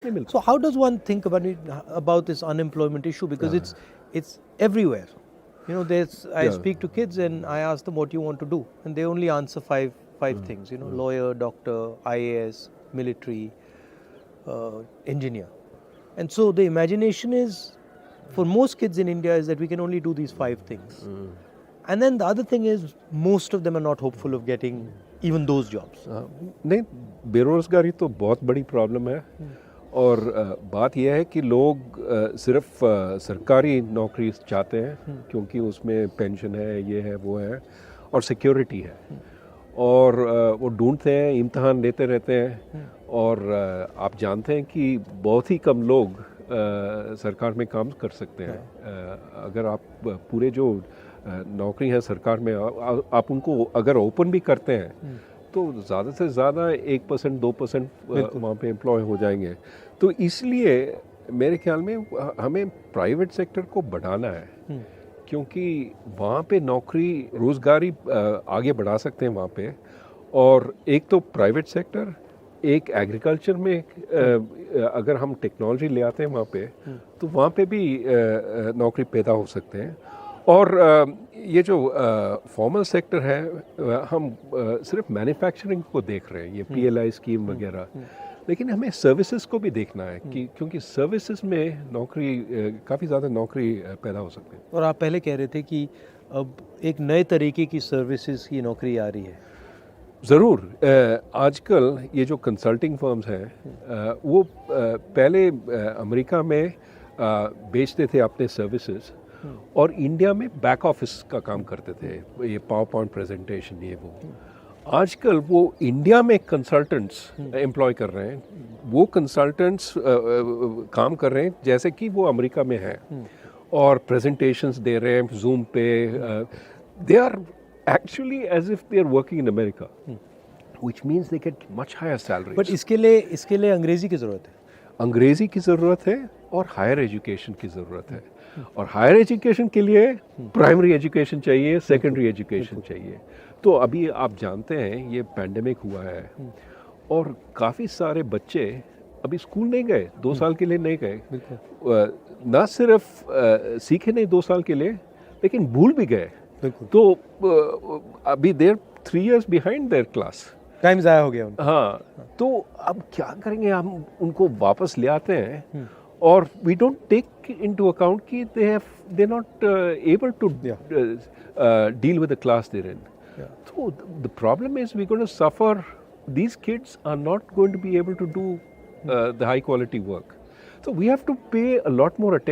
नहीं मिलता। So how does one think about this unemployment issue? Because it's everywhere. You know, I speak to kids and I ask them what you want to do, and they only answer five things. You know, lawyer, doctor, IAS, military, engineer. And so the imagination is, for most kids in India, is that we can only do these 5 things. And then the other thing is, most of them are not hopeful of getting even those jobs. नहीं, बेरोजगारी तो बहुत बड़ी problem है। और बात यह है कि लोग सिर्फ सरकारी नौकरी चाहते हैं क्योंकि उसमें पेंशन है, ये है, वो है और सिक्योरिटी है। और वो ढूंढते हैं, इम्तहान देते रहते हैं। और आप जानते हैं कि बहुत ही कम लोग सरकार में काम कर सकते हैं। अगर आप पूरे जो नौकरी है सरकार में, आप उनको अगर ओपन भी करते हैं तो ज़्यादा से ज़्यादा 1% 2% वहाँ पे एम्प्लॉय हो जाएंगे। तो इसलिए मेरे ख्याल में हमें प्राइवेट सेक्टर को बढ़ाना है, क्योंकि वहाँ पे नौकरी रोज़गारी आगे बढ़ा सकते हैं वहाँ पे। और एक तो प्राइवेट सेक्टर, एक एग्रीकल्चर में अगर हम टेक्नोलॉजी ले आते हैं वहाँ पे, तो वहाँ पे भी नौकरी पैदा हो सकते हैं। और ये जो फॉर्मल सेक्टर है, हम सिर्फ मैन्युफैक्चरिंग को देख रहे हैं, ये PLI स्कीम वगैरह, लेकिन हमें सर्विसेज को भी देखना है कि क्योंकि सर्विसेज में नौकरी काफ़ी ज़्यादा नौकरी पैदा हो सकती है। और आप पहले कह रहे थे कि अब एक नए तरीके की सर्विसेज की नौकरी आ रही है। ज़रूर। आजकल ये जो कंसल्टिंग फर्म्स हैं वो पहले अमेरिका में बेचते थे अपने सर्विसेज, और इंडिया में बैक ऑफिस का काम करते थे, ये पावर पॉइंट प्रेजेंटेशन, ये वो। आजकल वो इंडिया में कंसल्टेंट्स एम्प्लॉय कर रहे हैं। वो कंसल्टेंट्स काम कर रहे हैं जैसे कि वो अमेरिका में हैं और प्रेजेंटेशंस दे रहे हैं जूम पे। They are actually as if they are working in America, which means they get much higher salaries. But इसके लिए अंग्रेजी की ज़रूरत है। अंग्रेजी की ज़रूरत है और हायर एजुकेशन की ज़रूरत है। और हायर एजुकेशन के लिए प्राइमरी एजुकेशन चाहिए, सेकेंडरी एजुकेशन चाहिए। तो अभी आप जानते हैं ये पैंडेमिक हुआ है और काफ़ी सारे बच्चे अभी स्कूल नहीं गए, 2 साल के लिए नहीं गए। ना सिर्फ सीखे नहीं 2 साल के लिए, लेकिन भूल भी गए। तो अभी देर 3 years behind there class, time ज़ाया हो गया उनका। हाँ, तो अब क्या करेंगे, हम उनको वापस ले आते हैं और we don't take into account कि they not able to deal with the class there in. So the problem is we're going to suffer. These kids are not going to be able to do the high quality work. So we have to pay a lot more attention.